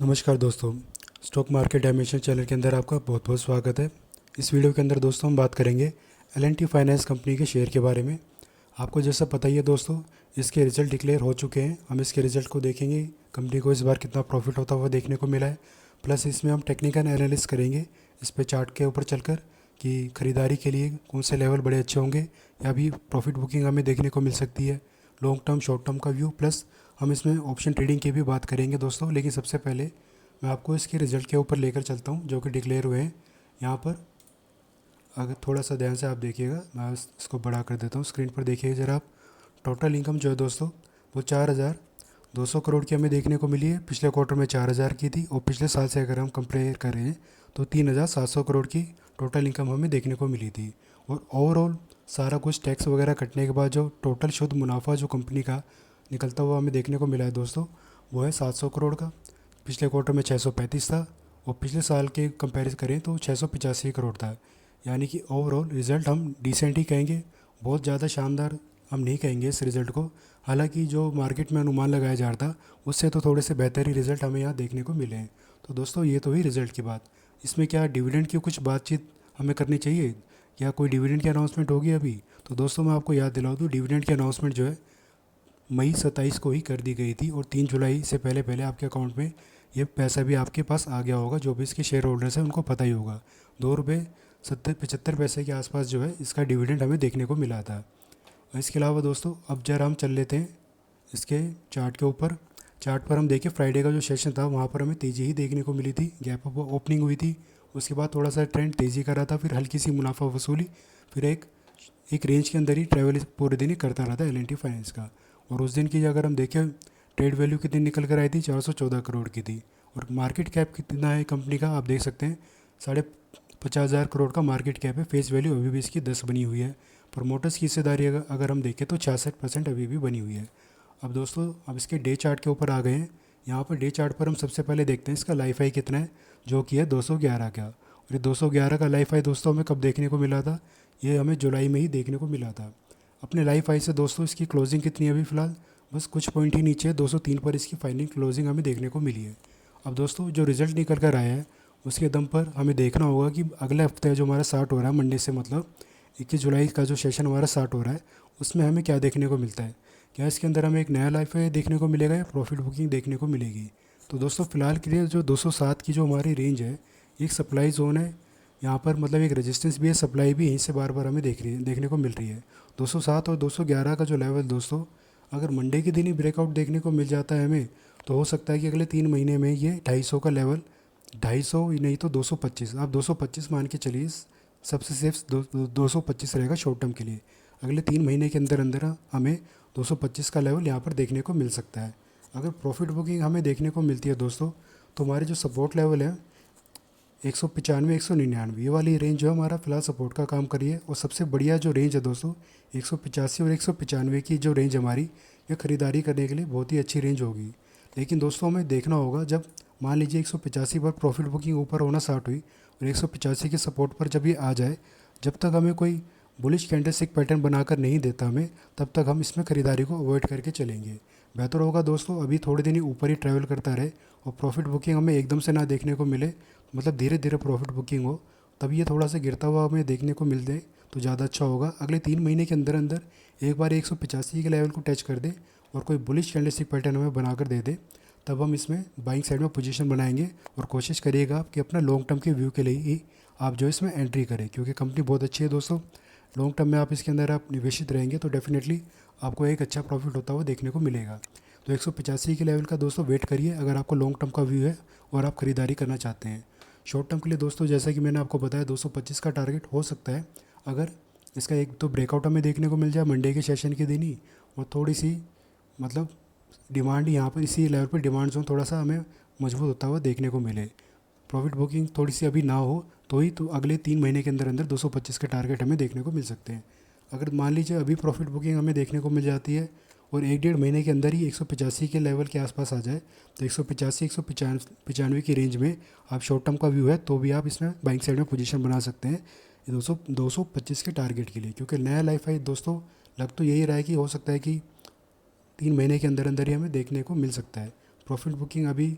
नमस्कार दोस्तों। Stock market dimension channel के अंदर आपका बहुत बहुत स्वागत है। इस वीडियो के अंदर दोस्तों हम बात करेंगे एल&टी फाइनेंस कंपनी के शेयर के बारे में। आपको जैसा पता ही है दोस्तों, इसके रिजल्ट डिक्लेयर हो चुके हैं। हम इसके रिजल्ट को देखेंगे, कंपनी को इस बार कितना प्रॉफिट होता हुआ देखने को मिला है। प्लस इसमें हम टेक्निकल एनालिसिस करेंगे इस पे चार्ट के ऊपर चलकर कि ख़रीदारी के लिए कौन से लेवल बड़े अच्छे होंगे या भी प्रॉफिट बुकिंग हमें देखने को मिल सकती है। लॉन्ग टर्म शॉर्ट टर्म का व्यू, प्लस हम इसमें ऑप्शन ट्रेडिंग की भी बात करेंगे दोस्तों। लेकिन सबसे पहले मैं आपको इसके रिज़ल्ट के ऊपर लेकर चलता हूँ जो कि डिक्लेयर हुए हैं यहाँ पर। अगर थोड़ा सा ध्यान से आप देखिएगा, मैं इसको बड़ा कर देता हूँ। स्क्रीन पर देखिए ज़रा आप। टोटल इनकम जो है दोस्तों वो 4,200 करोड़ की हमें देखने को मिली है। पिछले क्वार्टर में 4,000 की थी और पिछले साल से अगर हम कंपेयर करें तो 3,700 करोड़ की टोटल इनकम हमें देखने को मिली थी। और ओवरऑल सारा कुछ टैक्स वगैरह कटने के बाद जो टोटल शुद्ध मुनाफा जो कंपनी का निकलता हुआ हमें देखने को मिला है दोस्तों, वो है 700 करोड़ का। पिछले क्वार्टर में 635 था और पिछले साल के कंपेरिजन करें तो 685 करोड़ था। यानी कि ओवरऑल रिज़ल्ट हम डिसेंट ही कहेंगे, बहुत ज़्यादा शानदार हम नहीं कहेंगे इस रिज़ल्ट को। हालांकि जो मार्केट में अनुमान लगाया जा रहा था उससे तो थोड़े से बेहतर ही रिज़ल्ट हमें यहाँ देखने को मिले हैं। तो दोस्तों ये तो हुई रिज़ल्ट की बात। इसमें क्या डिविडेंड की कुछ बातचीत हमें करनी चाहिए? क्या कोई डिविडेंड की अनाउंसमेंट होगी अभी? तो दोस्तों मैं आपको याद दिला दूँ, डिविडेंड की अनाउंसमेंट जो है मई 27 को ही कर दी गई थी और 3 जुलाई से पहले पहले आपके अकाउंट में ये पैसा भी आपके पास आ गया होगा। जो भी इसके शेयर होल्डर्स हैं उनको पता ही होगा। 2 रुपये 75 पैसे के आसपास जो है इसका डिविडेंड हमें देखने को मिला था। और इसके अलावा दोस्तों अब जरा हम चल लेते हैं इसके चार्ट के ऊपर। चार्ट पर हम देखें, फ्राइडे का जो सेशन था वहाँ पर हमें तेज़ी ही देखने को मिली थी। गैप अप ओपनिंग हुई थी, उसके बाद थोड़ा सा ट्रेंड तेज़ी कर रहा था, फिर हल्की सी मुनाफा वसूली, फिर एक रेंज के अंदर ही ट्रैवल पूरे दिन ही करता रहा था एल&टी फाइनेंस का। और उस दिन की अगर हम देखें, ट्रेड वैल्यू कितनी निकल कर आई थी, 414 करोड़ की थी। और मार्केट कैप कितना है कंपनी का आप देख सकते हैं, 50,500 करोड़ का मार्केट कैप है। फेस वैल्यू अभी भी इसकी 10 बनी हुई है। प्रमोटर्स की हिस्सेदारी अगर हम देखें तो 66% अभी भी बनी हुई है। अब दोस्तों अब इसके डे चार्ट के ऊपर आ गए हैं। यहाँ पर डे चार्ट पर हम सबसे पहले देखते हैं इसका लाइफ हाई कितना है, जो कि है 211 का। और ये 211 का लाइफ हाई दोस्तों हमें कब देखने को मिला था? ये हमें जुलाई में ही देखने को मिला था। अपने लाइफ हाई से दोस्तों इसकी क्लोजिंग कितनी है अभी फ़िलहाल? बस कुछ पॉइंट ही नीचे है, 203 पर इसकी फाइनल क्लोजिंग हमें देखने को मिली है। अब दोस्तों जो रिज़ल्ट निकल कर आया है उसके दम पर हमें देखना होगा कि अगले हफ्ते जो हमारा स्टार्ट हो रहा है मंडे से, मतलब 21 जुलाई का जो सेशन हमारा स्टार्ट हो रहा है, उसमें हमें क्या देखने को मिलता है। क्या इसके अंदर हमें एक नया लाइफ हाई देखने को मिलेगा या प्रॉफिट बुकिंग देखने को मिलेगी? तो दोस्तों फ़िलहाल के लिए जो 207 की जो हमारी रेंज है, एक सप्लाई जोन है यहाँ पर, मतलब एक रेजिस्टेंस भी है, सप्लाई भी यहीं से बार बार हमें देखने को मिल रही है। 207 और 211 का जो लेवल दोस्तों, अगर मंडे के दिन ही ब्रेकआउट देखने को मिल जाता है हमें, तो हो सकता है कि अगले 3 महीने में ये 250 का लेवल, 250 नहीं तो 225, आप 225 मान के चलिए, सबसे सेफ 225 रहेगा शॉर्ट टर्म के लिए। अगले 3 महीने के अंदर अंदर हमें 225 का लेवल यहाँ पर देखने को मिल सकता है। अगर प्रॉफिट बुकिंग हमें देखने को मिलती है दोस्तों, तो हमारे जो सपोर्ट लेवल है 195 199, ये वाली रेंज जो है हमारा फिलहाल सपोर्ट का काम करिए। और सबसे बढ़िया जो रेंज है दोस्तों 185 और 195 की जो रेंज हमारी, ये ख़रीदारी करने के लिए बहुत ही अच्छी रेंज होगी। लेकिन दोस्तों हमें देखना होगा, जब मान लीजिए 185 पर प्रॉफिट बुकिंग ऊपर होना स्टार्ट हुई और 185 के सपोर्ट पर जब ये आ जाए, जब तक हमें कोई बुलिश कैंडलस्टिक पैटर्न बनाकर नहीं देता हमें, तब तक हम इसमें ख़रीदारी को अवॉइड करके चलेंगे। बेहतर होगा दोस्तों अभी थोड़े दिन ही ऊपर ही ट्रैवल करता रहे और प्रॉफिट बुकिंग हमें एकदम से ना देखने को मिले, मतलब धीरे धीरे प्रॉफिट बुकिंग हो, तब ये थोड़ा सा गिरता हुआ हमें देखने को मिल जाए तो ज़्यादा अच्छा होगा। अगले 3 महीने के अंदर अंदर एक बार 185 के लेवल को टच कर दे और कोई बुलिश कैंडलस्टिक पैटर्न हमें बनाकर दे दे, तब हम इसमें बाइंग साइड में पोजीशन बनाएंगे। और कोशिश करिएगा आप कि अपना लॉन्ग टर्म के व्यू के लिए ही आप जो इसमें एंट्री करें, क्योंकि कंपनी बहुत अच्छी है दोस्तों। लॉन्ग टर्म में आप इसके अंदर आप निवेशित रहेंगे तो डेफिनेटली आपको एक अच्छा प्रॉफिट होता हुआ देखने को मिलेगा। तो 185 के लेवल का दोस्तों वेट करिए अगर आपको लॉन्ग टर्म का व्यू है और आप खरीदारी करना चाहते हैं। शॉर्ट टर्म के लिए दोस्तों जैसा कि मैंने आपको बताया 225 का टारगेट हो सकता है, अगर इसका एक तो ब्रेकआउट हमें देखने को मिल जाए मंडे के सेशन के दिन ही, और थोड़ी सी मतलब डिमांड यहाँ पर इसी लेवल पर डिमांड जोन थोड़ा सा हमें मजबूत होता हुआ देखने को मिले, प्रॉफिट बुकिंग थोड़ी सी अभी ना हो तो ही तो अगले 3 महीने के अंदर अंदर 225 के टारगेट हमें देखने को मिल सकते हैं। अगर मान लीजिए अभी प्रॉफिट बुकिंग हमें देखने को मिल जाती है और 1 डेढ़ महीने के अंदर ही 185 के लेवल के आसपास आ जाए, तो 185 195 की रेंज में आप शॉर्ट टर्म का व्यू है तो भी आप इसमें बाइंग साइड में पोजीशन बना सकते हैं 225 के टारगेट के लिए। क्योंकि नया लाइफ है दोस्तों, लग तो यही रहा है कि हो सकता है कि 3 महीने के अंदर अंदर ही हमें देखने को मिल सकता है। प्रॉफिट बुकिंग अभी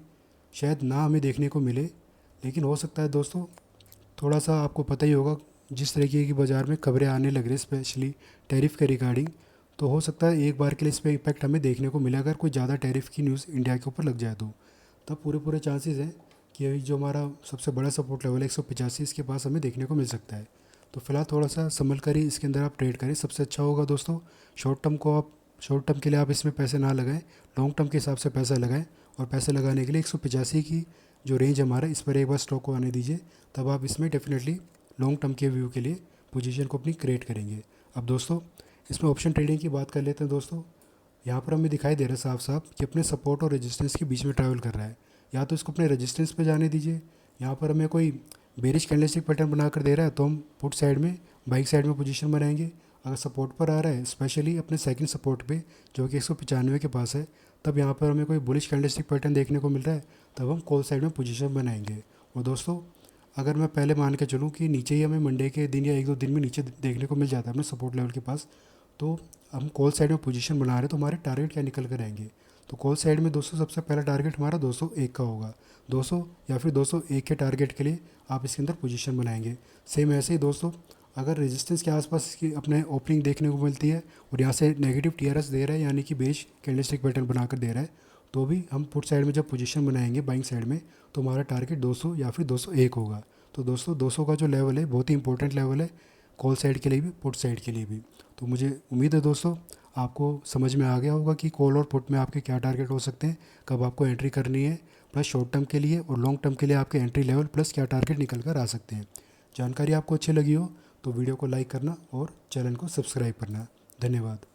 शायद ना हमें देखने को मिले, लेकिन हो सकता है दोस्तों, थोड़ा सा आपको पता ही होगा जिस तरीके की बाज़ार में खबरें आने लग रही, स्पेशली टैरिफ के रिगार्डिंग, तो हो सकता है एक बार के लिए इस पर इम्पैक्ट हमें देखने को मिले अगर कोई ज़्यादा टैरिफ की न्यूज़ इंडिया के ऊपर लग जाए तो। तब पूरे चांसेस हैं कि अभी जो हमारा सबसे बड़ा सपोर्ट लेवल है 185, इसके पास हमें देखने को मिल सकता है। तो फिलहाल थोड़ा सा संभल कर ही इसके अंदर आप ट्रेड करें, सबसे अच्छा होगा दोस्तों। शॉर्ट टर्म के लिए आप इसमें पैसे ना लगाएं, लॉन्ग टर्म के हिसाब से पैसा लगाएं। और पैसे लगाने के लिए 185 की जो रेंज हमारा, इस पर एक बार स्टॉक को आने दीजिए, तब आप इसमें डेफिनेटली लॉन्ग टर्म के व्यू के लिए पोजीशन को अपनी क्रिएट करेंगे। अब दोस्तों इसमें ऑप्शन ट्रेडिंग की बात कर लेते हैं दोस्तों। यहाँ पर हमें दिखाई दे रहा है साफ साफ कि अपने सपोर्ट और रेजिस्टेंस के बीच में ट्रैवल कर रहा है। या तो इसको अपने रेजिस्टेंस पे जाने दीजिए, यहाँ पर हमें कोई बेरिश कैंडलस्टिक पैटर्न बनाकर दे रहा है तो हम पुट साइड में, बाइक साइड में पोजीशन बनाएंगे। अगर सपोर्ट पर आ रहा है, स्पेशली अपने सेकंड सपोर्ट पे जो कि 195 के पास है, तब यहाँ पर हमें कोई बुलिश कैंडलस्टिक पैटर्न देखने को मिल रहा है, तब हम कॉल साइड में पोजीशन बनाएंगे। और दोस्तों अगर मैं पहले मान के चलूँ कि नीचे ही हमें मंडे के दिन या 1-2 दिन में नीचे देखने को मिल जाता है अपने सपोर्ट लेवल के पास, तो हम कॉल साइड में पोजीशन बना रहे हैं, तो हमारे टारगेट क्या निकल कर आएंगे। तो कॉल साइड में दोस्तों सबसे पहला टारगेट हमारा 201 का होगा। 200 या फिर 201 के टारगेट के लिए आप इसके अंदर पोजीशन बनाएंगे। सेम ऐसे ही दोस्तों, अगर रेजिस्टेंस के आसपास इसकी अपने ओपनिंग देखने को मिलती है और यहाँ से नेगेटिव टीआरएस दे रहा है, यानी कि बेरिश कैंडलस्टिक पैटर्न बनाकर दे रहा है, तो भी हम पुट साइड में जब पोजीशन बनाएंगे बाइंग साइड में, तो हमारा टारगेट 200 या फिर 201 होगा। तो दोस्तों 200 का जो लेवल है बहुत ही इंपॉर्टेंट लेवल है, कॉल साइड के लिए भी, पुट साइड के लिए भी। तो मुझे उम्मीद है दोस्तों आपको समझ में आ गया होगा कि कॉल और पुट में आपके क्या टारगेट हो सकते हैं, कब आपको एंट्री करनी है, प्लस शॉर्ट टर्म के लिए और लॉन्ग टर्म के लिए आपके एंट्री लेवल प्लस क्या टारगेट निकल कर आ सकते हैं। जानकारी आपको अच्छी लगी हो तो वीडियो को लाइक करना और चैनल को सब्सक्राइब करना। धन्यवाद।